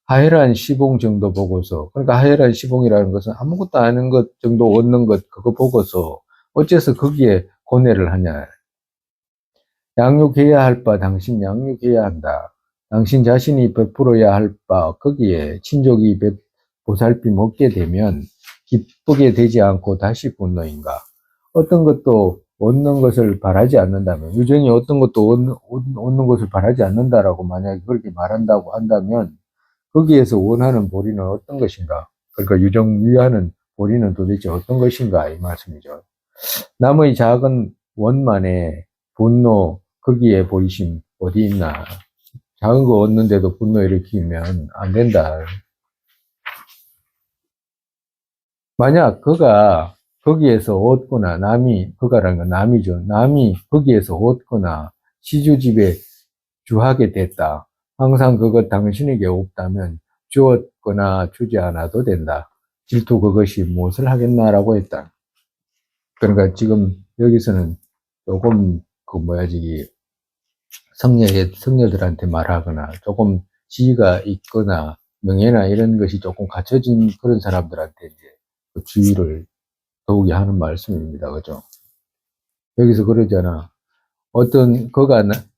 하회란 시봉 정도 보고서, 그러니까 하회란 시봉이라는 것은 아무것도 아닌 것 정도 얻는 것, 그거 보고서 어째서 거기에 고뇌를 하냐. 양육해야 할 바 당신 양육해야 한다. 당신 자신이 베풀어야 할 바 거기에 친족이 보살핌 얻게 되면 기쁘게 되지 않고 다시 분노인가. 어떤 것도 얻는 것을 바라지 않는다면, 유정이 어떤 것도 얻는 것을 바라지 않는다라고 만약에 그렇게 말한다고 한다면 거기에서 원하는 보리는 어떤 것인가. 그러니까 유정 위하는 보리는 도대체 어떤 것인가 이 말씀이죠. 남의 작은 원만에 분노, 거기에 보이심 어디 있나. 작은 거 얻는데도 분노 일으키면 안 된다. 만약 그가 거기에서 얻거나 그가라는 건 남이죠. 남이 거기에서 얻거나 시주집에 주하게 됐다. 항상 그것 당신에게 없다면 주었거나 주지 않아도 된다. 질투 그것이 무엇을 하겠나라고 했다. 그러니까 지금 여기서는 조금 저기 성녀들한테 말하거나 조금 지위가 있거나 명예나 이런 것이 조금 갖춰진 그런 사람들한테 이제 그 주의를 더욱이 하는 말씀입니다. 그죠? 여기서 그러잖아.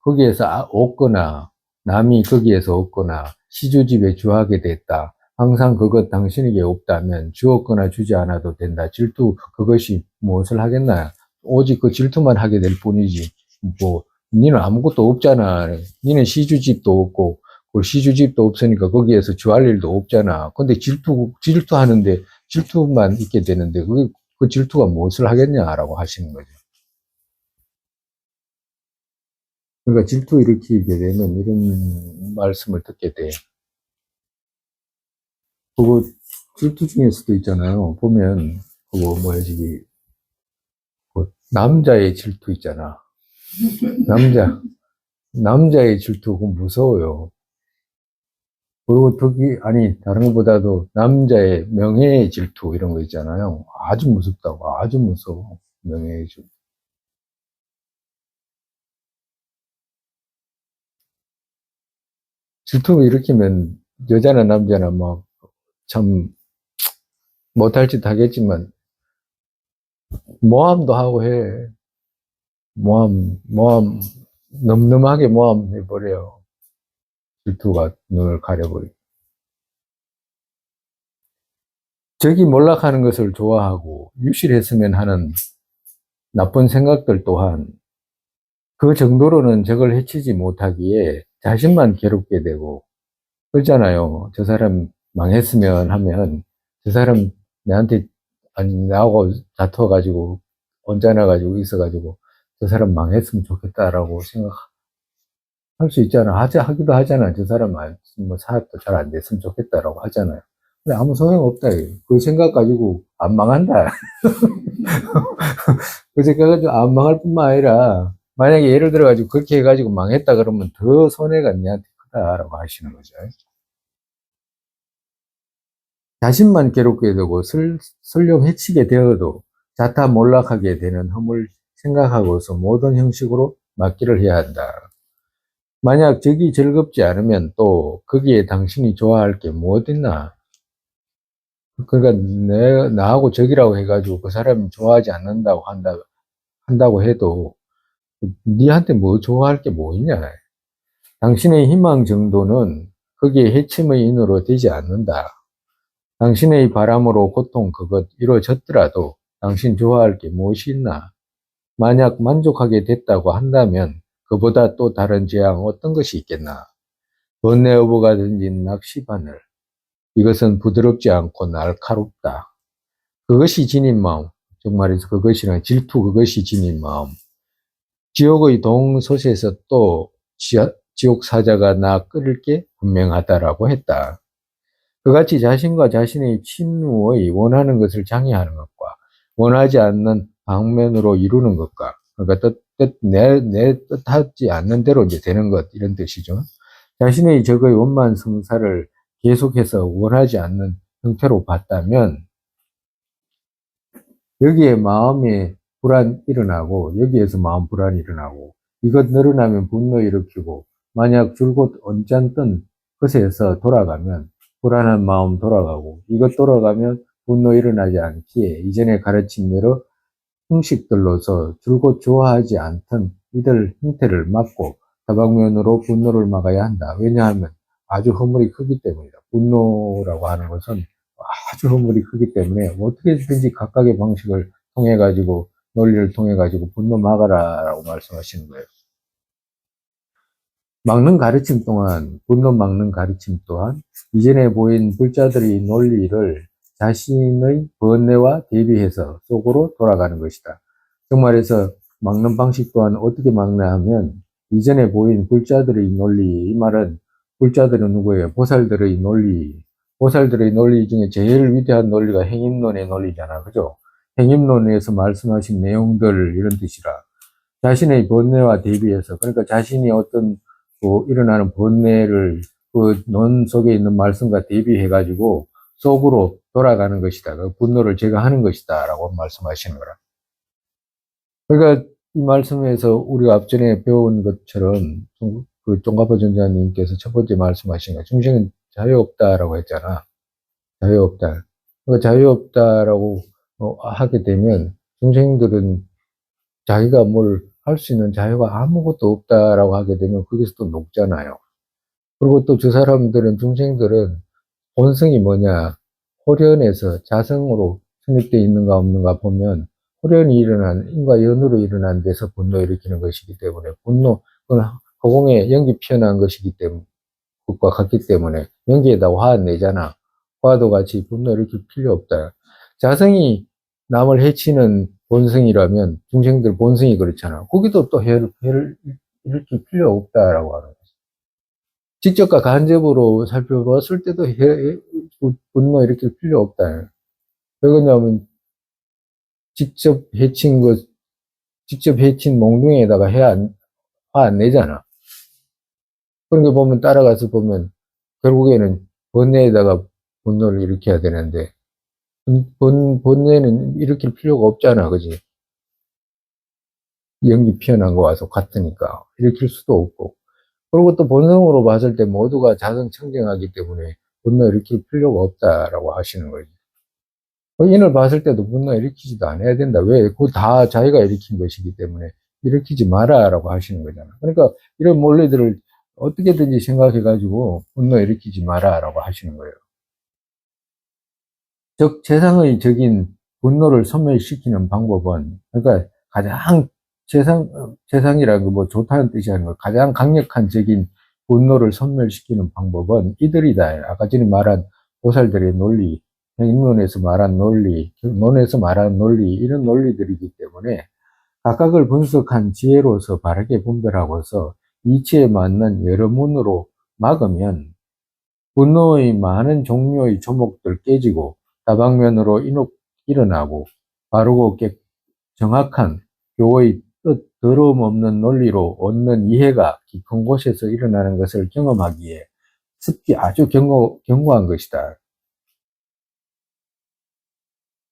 거기에서 얻거나, 남이 거기에서 얻거나, 시주집에 주하게 됐다. 항상 그것 당신에게 없다면 주었거나 주지 않아도 된다. 질투, 그것이 무엇을 하겠나? 오직 그 질투만 하게 될 뿐이지. 뭐, 니는 아무것도 없잖아. 니는 시주집도 없고, 그 시주집도 없으니까 거기에서 주할 일도 없잖아. 근데 질투하는데, 질투만 있게 되는데, 그 질투가 무엇을 하겠냐라고 하시는 거죠. 그러니까 질투 일으키게 되면 이런 말씀을 듣게 돼. 그거 질투 중에서도 있잖아요. 보면 그거 저기 남자의 질투 있잖아. 남자의 질투 그거 무서워요. 그리고 다른 것보다도 남자의 명예의 질투 이런 거 있잖아요. 아주 무섭다고, 아주 무서워. 명예의 질투. 질투 일으키면 여자나 남자나 참 못할 짓 하겠지만 모함도 하고 해. 모함, 늠름하게 모함해버려요. 질투가 눈을 가려버리고. 적이 몰락하는 것을 좋아하고 유실했으면 하는 나쁜 생각들 또한 그 정도로는 적을 해치지 못하기에 자신만 괴롭게 되고, 그렇잖아요. 저 사람 망했으면 하면 저 사람 내한테 아니 나하고 다투어가지고 언짢아가지고 있어가지고 저 사람 망했으면 좋겠다라고 할 수 있잖아. 하기도 하잖아. 저 사람 사업도 잘 안 됐으면 좋겠다라고 하잖아요. 근데 아무 소용없다. 그 생각 가지고 안 망한다. 그 생각 가지고 안 망할 뿐만 아니라 만약에 예를 들어가지고 그렇게 해가지고 망했다 그러면 더 손해가 니한테 크다라고 하시는 거죠. 자신만 괴롭게 되고 설령 해치게 되어도 자타 몰락하게 되는 흠을 생각하고서 모든 형식으로 막기를 해야 한다. 만약 적이 즐겁지 않으면 또 거기에 당신이 좋아할 게 무엇 있나? 그러니까 나하고 적이라고 해가지고 그 사람이 좋아하지 않는다고 한다고 해도 니한테 뭐 좋아할 게 뭐 있냐? 당신의 희망 정도는 거기에 해침의 인으로 되지 않는다. 당신의 바람으로 고통 그것 이루어졌더라도 당신 좋아할 게 무엇이 있나? 만약 만족하게 됐다고 한다면 그보다 또 다른 재앙 어떤 것이 있겠나? 번뇌 어부가 던진 낚시바늘. 이것은 부드럽지 않고 날카롭다. 그것이 지닌 마음. 정말에서 그것이란 질투 그것이 지닌 마음. 지옥의 동소에서 또 지옥 사자가 나 끌을 게 분명하다라고 했다. 그같이 자신과 자신의 친누의 원하는 것을 장애하는 것과 원하지 않는 방면으로 이루는 것과 그러니까 내 뜻하지 않는 대로 이제 되는 것 이런 뜻이죠. 자신의 적의 원만 성사를 계속해서 원하지 않는 형태로 봤다면 여기에 마음에 불안 일어나고 여기에서 마음 불안이 일어나고 이것 늘어나면 분노 일으키고 만약 줄곧 언짢던 것에서 돌아가면 불안한 마음 돌아가고 이것 돌아가면 분노 일어나지 않기에 이전에 가르친 대로 형식들로서 줄곧 좋아하지 않던 이들 형태를 막고 다방면으로 분노를 막아야 한다. 왜냐하면 아주 허물이 크기 때문이다. 분노라고 하는 것은 아주 허물이 크기 때문에 어떻게든지 각각의 방식을 통해 가지고 논리를 통해 가지고 분노 막아라라고 말씀하시는 거예요. 막는 가르침 또한 분노 막는 가르침 또한 이전에 보인 불자들의 논리를 자신의 번뇌와 대비해서 속으로 돌아가는 것이다. 정말해서 막는 방식 또한 어떻게 막나 하면 이전에 보인 불자들의 논리, 이 말은 불자들은 누구예요? 보살들의 논리. 보살들의 논리 중에 제일 위대한 논리가 행임론의 논리잖아. 그죠? 행임론에서 말씀하신 내용들, 이런 뜻이라. 자신의 번뇌와 대비해서, 그러니까 자신이 어떤 일어나는 번뇌를 그 논 속에 있는 말씀과 대비해가지고 속으로 돌아가는 것이다. 그 분노를 제거하는 것이다. 라고 말씀하시는 거라. 그러니까 이 말씀에서 우리가 앞전에 배운 것처럼 그 종가포 전자님께서 첫 번째 말씀하신 거, 중생은 자유 없다라고 했잖아. 자유 없다. 그러니까 자유 없다라고 하게 되면 중생들은 자기가 뭘 할 수 있는 자유가 아무것도 없다라고 하게 되면 거기서 또 녹잖아요. 그리고 또 저 사람들은, 중생들은 본성이 뭐냐, 호련에서 자성으로 성립되어 있는가 없는가 보면 호련이 일어난, 인과 연으로 일어난 데서 분노 를 일으키는 것이기 때문에, 분노, 그건 허공에 연기 피어난 것이기 때문에, 것과 같기 때문에 연기에다 화 내잖아. 화도 같이 분노 를 일으킬 필요 없다. 자성이 남을 해치는 본성이라면 중생들 본성이 그렇잖아. 거기도 또 해를 일으킬 필요 없다라고 하는 거지. 직접과 간접으로 살펴봤을 때도 분노 일으킬 필요 없다. 왜 그러냐면 직접 해친 것, 직접 해친 몽둥이에다가 화 안 내잖아. 그런 거 보면, 따라가서 보면 결국에는 번뇌에다가 분노를 일으켜야 되는데, 번뇌는 일으킬 필요가 없잖아. 그지? 연기 피어난 거 와서 같으니까 일으킬 수도 없고. 그리고 또 본성으로 봤을 때 모두가 자성청정하기 때문에 분노 일으킬 필요가 없다라고 하시는 거지. 인을 봤을 때도 분노 일으키지도 않아야 된다. 왜? 그거 다 자기가 일으킨 것이기 때문에 일으키지 마라라고 하시는 거잖아. 그러니까 이런 논리들을 어떻게든지 생각해가지고 분노 일으키지 마라라고 하시는 거예요. 즉, 세상의 분노를 소멸시키는 방법은, 그러니까 가장 세상이라는 거 뭐 좋다는 뜻이 아니고 가장 강력한 분노를 소멸시키는 방법은 이들이다. 아까 전에 말한 보살들의 논리, 인론에서 말한 논리, 논에서 말한 논리, 이런 논리들이기 때문에 각각을 분석한 지혜로서 바르게 분별하고서 이치에 맞는 여러문으로 막으면 분노의 많은 종류의 조목들 깨지고 다방면으로 일어나고 바르고 정확한 교의 뜻, 더러움 없는 논리로 얻는 이해가 깊은 곳에서 일어나는 것을 경험하기에 습기 아주 견고한 것이다.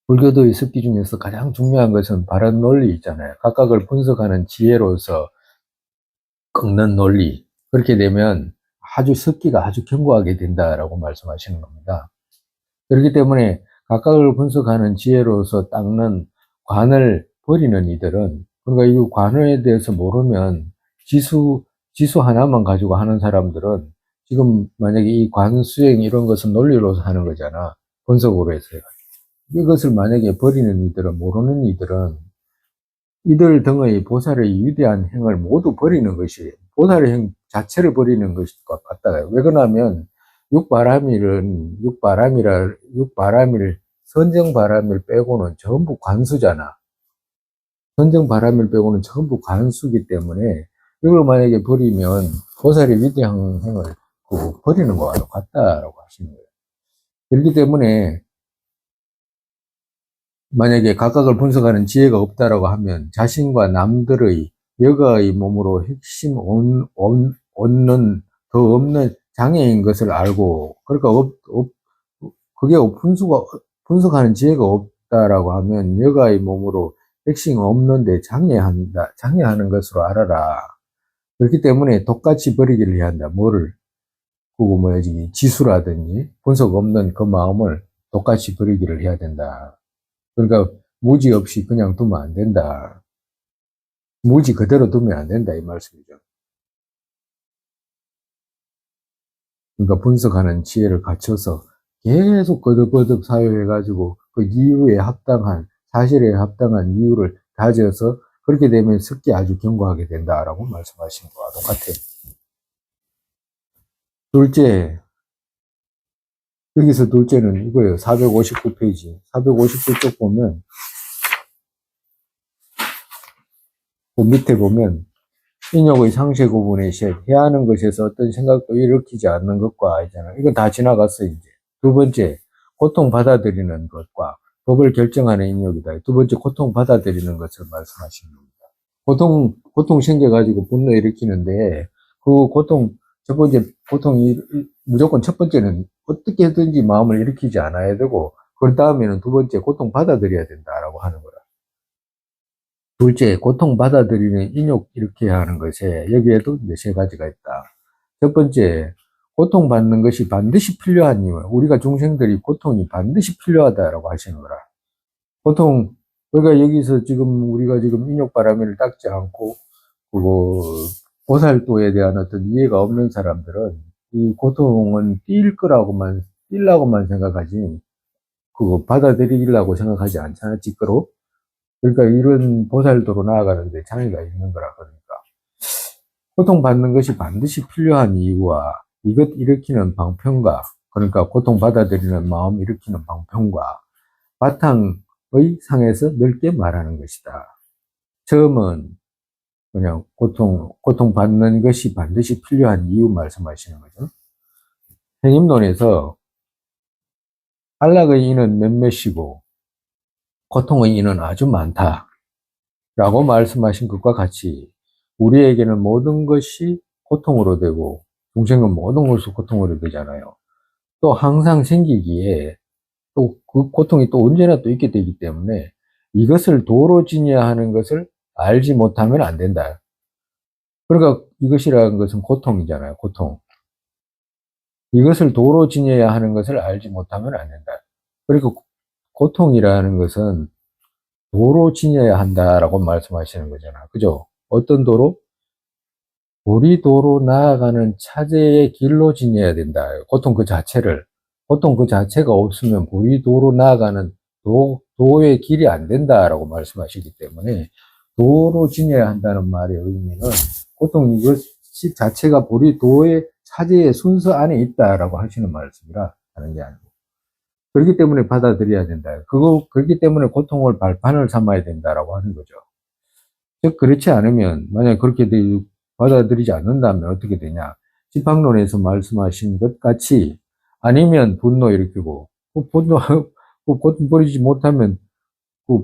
불교도의 습기 중에서 가장 중요한 것은 바른 논리 있잖아요. 각각을 분석하는 지혜로서 꺾는 논리. 그렇게 되면 습기가 아주 견고하게 된다라고 말씀하시는 겁니다. 그렇기 때문에 각각을 분석하는 지혜로서 닦는 관을 버리는 이들은, 그러니까 이 관에 대해서 모르면 지수 하나만 가지고 하는 사람들은, 지금 만약에 이 관 수행 이런 것은 논리로서 하는 거잖아. 분석으로 해서요. 이것을 만약에 버리는 이들은, 모르는 이들은 이들 등의 보살의 위대한 행을 모두 버리는 것이, 보살의 행 자체를 버리는 것과 같다. 왜 그러냐면 선정바람일 빼고는 전부 관수잖아. 선정바람일 빼고는 전부 관수기 때문에 이걸 만약에 버리면 보살의 위대한 행을 버리는 것과 같다라고 하시는 거예요. 그렇기 때문에 만약에 각각을 분석하는 지혜가 없다라고 하면 자신과 남들의 여가의 몸으로 핵심 얻는 더 없는 장애인 것을 알고, 그러니까 그게 분석하는 지혜가 없다라고 하면 여가의 몸으로 핵심 없는데 장애하는 것으로 알아라. 그렇기 때문에 똑같이 버리기를 해야 한다. 뭐를? 그거 뭐야지, 지수라든지 분석 없는 그 마음을 똑같이 버리기를 해야 된다. 그러니까 무지 없이 그냥 두면 안 된다. 무지 그대로 두면 안 된다, 이 말씀이죠. 그러니까 분석하는 지혜를 갖춰서 계속 거듭거듭 사유해가지고 그 이유에 합당한, 사실에 합당한 이유를 다져서 그렇게 되면 습기 아주 견고하게 된다라고 말씀하신 거와 똑같아요. 둘째, 여기서 둘째는 이거예요. 459페이지. 459쪽 보면, 그 밑에 보면 인욕의 상세 구분에 해야 하는 것에서 어떤 생각도 일으키지 않는 것과 있잖아요. 이건 다 지나갔어, 이제. 두 번째, 고통 받아들이는 것과 법을 결정하는 인욕이다. 두 번째, 고통 받아들이는 것을 말씀하시는 겁니다. 고통 생겨가지고 분노 일으키는데, 그 첫 번째, 무조건 첫 번째는 어떻게든지 마음을 일으키지 않아야 되고, 그 다음에는 두 번째, 고통 받아들여야 된다라고 하는 거라. 둘째, 고통 받아들이는 인욕 이렇게 하는 것에 여기에도 이제 세 가지가 있다. 첫 번째, 고통받는 것이 반드시 필요한 이유. 우리가 중생들이 고통이 반드시 필요하다라고 하시는 거라. 그러니까 여기서 지금 우리가 지금 인욕바라미를 닦지 않고, 그거, 보살도에 대한 어떤 이해가 없는 사람들은 이 고통은 뛸라고만 생각하지, 그거 받아들이려고 생각하지 않잖아, 직거로. 그러니까 이런 보살도로 나아가는데 장애가 있는 거라. 그러니까 고통받는 것이 반드시 필요한 이유와 이것 일으키는 방편과, 그러니까 고통 받아들이는 마음 일으키는 방편과 바탕의 상에서 넓게 말하는 것이다. 처음은 그냥 고통받는 것이 반드시 필요한 이유 말씀하시는 거죠. 행임론에서 안락의 인은 몇몇이고 고통의 인은 아주 많다 라고 말씀하신 것과 같이 우리에게는 모든 것이 고통으로 되고 중생은 모든 것이 고통으로 되잖아요. 또 항상 생기기에 또 그 고통이 또 언제나 또 있게 되기 때문에 이것을 도로 지녀야 하는 것을 알지 못하면 안 된다. 그러니까 이것이라는 것은 고통이잖아요. 고통. 이것을 도로 지녀야 하는 것을 알지 못하면 안 된다. 그리고 고통이라는 것은 도로 지녀야 한다라고 말씀하시는 거잖아. 그죠? 어떤 도로? 우리 도로 나아가는 차제의 길로 지녀야 된다. 고통 그 자체가 없으면 우리 도로 나아가는 도의 길이 안 된다라고 말씀하시기 때문에 도로 지녀야 한다는 말의 의미는 고통 이것 자체가 우리 도의 차제의 순서 안에 있다라고 하시는 말씀이라 하는 게 아니고. 그렇기 때문에 받아들여야 된다. 그렇기 때문에 고통을 발판을 삼아야 된다라고 하는 거죠. 즉, 그렇지 않으면, 만약 그렇게 받아들이지 않는다면 어떻게 되냐. 지팡론에서 말씀하신 것 같이, 아니면 분노 일으키고, 고통 버리지 못하면,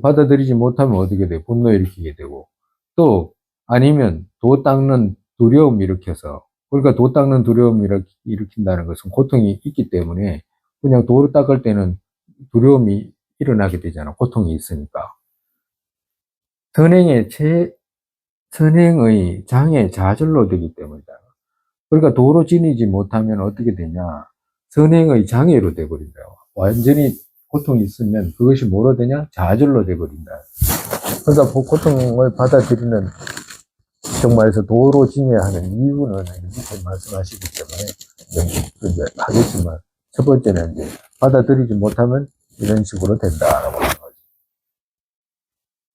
받아들이지 못하면 어떻게 돼? 분노 일으키게 되고, 또, 아니면 도 닦는 두려움 일으켜서, 그러니까 도 닦는 두려움 일으킨다는 것은 고통이 있기 때문에, 그냥 도를 닦을 때는 두려움이 일어나게 되잖아. 고통이 있으니까. 선행의 선행의 장애 좌절로 되기 때문이다. 그러니까 도로 지니지 못하면 어떻게 되냐? 선행의 장애로 되어버린다. 완전히 고통이 있으면 그것이 뭐로 되냐? 좌절로 되어버린다. 그러니까 고통을 받아들이는 정말에서 도로 지녀야 하는 이유는 이렇게 말씀하시기 때문에 이제 하겠지만 첫 번째는 이제 받아들이지 못하면 이런 식으로 된다라고 하는 거죠.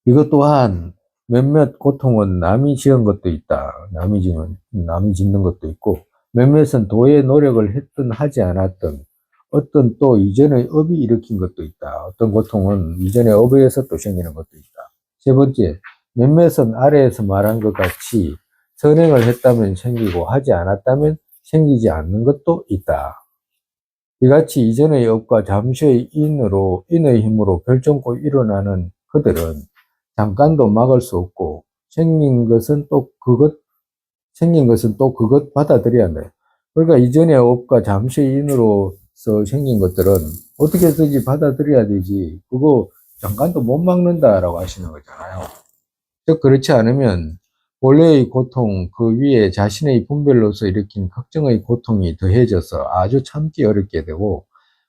이것 또한 몇몇 고통은 남이 지은 것도 있다. 남이 짓는 것도 있고, 몇몇은 도의 노력을 했든 하지 않았든, 어떤 또 이전의 업이 일으킨 것도 있다. 어떤 고통은 이전의 업에 의해서 또 생기는 것도 있다. 세 번째, 몇몇은 아래에서 말한 것 같이 선행을 했다면 생기고 하지 않았다면 생기지 않는 것도 있다. 이같이 이전의 업과 잠시의 인의 힘으로 결정코 일어나는 그들은 잠깐도 막을 수 없고, 생긴 것은 또 그것 받아들여야 한다. 그러니까 이전의 업과 잠시의 인으로서 생긴 것들은 어떻게든지 받아들여야 되지. 그거 잠깐도 못 막는다라고 하시는 거잖아요. 즉, 그렇지 않으면 원래의 고통, 그 위에 자신의 분별로서 일으킨 걱정의 고통이 더해져서 아주 참기 어렵게 되고,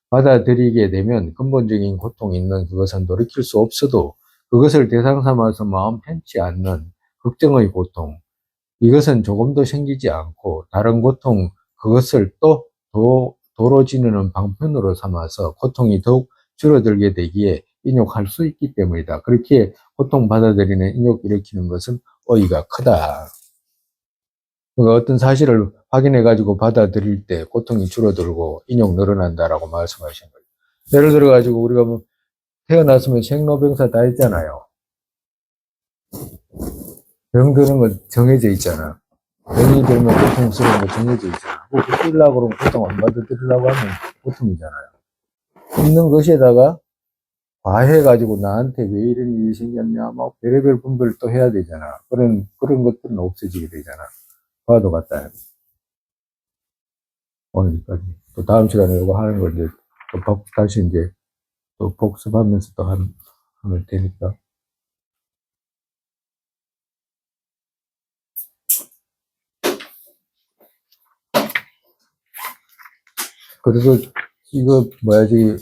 받아들이게 되면 근본적인 고통이 있는 그것은 돌이킬 수 없어도 그것을 대상 삼아서 마음 편치 않는 걱정의 고통, 이것은 조금도 생기지 않고 다른 고통, 그것을 도로 지르는 방편으로 삼아서 고통이 더욱 줄어들게 되기에 인욕할 수 있기 때문이다. 그렇게 고통 받아들이는 인욕 일으키는 것은 어이가 크다. 그러니까 어떤 사실을 확인해가지고 받아들일 때 고통이 줄어들고 인욕 늘어난다라고 말씀하신 거예요. 예를 들어가지고 우리가 태어났으면 생로병사 다 했잖아요. 병드는 건 정해져 있잖아. 병이 들면 고통스러운 거 정해져 있잖아. 뭐, 들으려고 그러면 고통 얼마나 들으려고 하면 고통이잖아요. 있는 것에다가 과해가지고 나한테 왜 이런 일이 생겼냐, 막 별의별 분별을 또 해야 되잖아. 그런 것들은 없어지게 되잖아. 과도 같다. 오늘까지. 또 다음 시간에 이거 하는 걸 이제 다시 이제 또 복습하면서 또 하면 되니까. 그래서 이거 뭐야지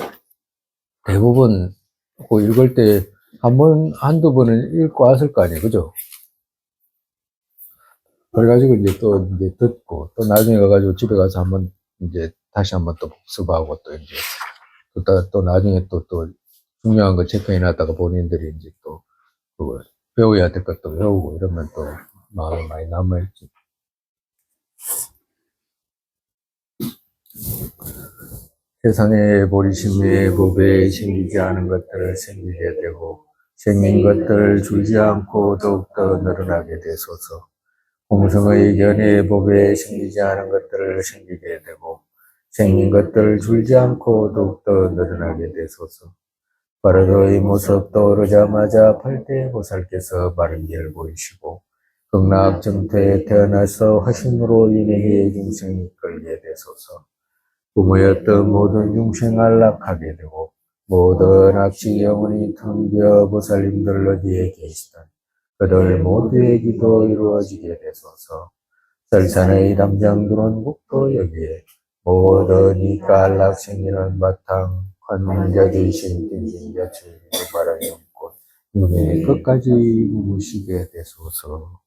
대부분 그 읽을 때 한두 번은 읽고 왔을 거 아니에요. 그죠? 그래가지고 이제 또 이제 듣고 또 나중에 가가지고 집에 가서 한번 이제 다시 한번 또 복습하고 또 이제 또 나중에 또 중요한 거 체크해 놨다가 본인들이 이제 또 그거 배워야 될 것도 배우고 이러면 또 마음에 많이 남아있지. 세상에 보리심의 법에 생기지 않은 것들을 생기게 되고 생긴 것들 줄지 않고 더욱더 늘어나게 되소서. 공성의 견해의 법에 생기지 않은 것들을 생기게 되고 생긴 것들 줄지 않고 더욱더 늘어나게 되소서. 바로의 모습 떠오르자마자 팔대보살께서 바른 길 보이시고 극락정토에 태어나서 화신으로 인해 중생이 끌게 되소서. 부모였던 모든 중생 안락하게 되고 모든 악취 영원히 텅비어 보살님들 어디에 계시던 그들 모두의 기도 이루어지게 되소서. 설산의 담장들은 국도 여기에 모든 이가 안락 생기는 바탕 관문자 되신 띵진자 주님의 바라는 곳 눈의 끝까지 무시게 되소서.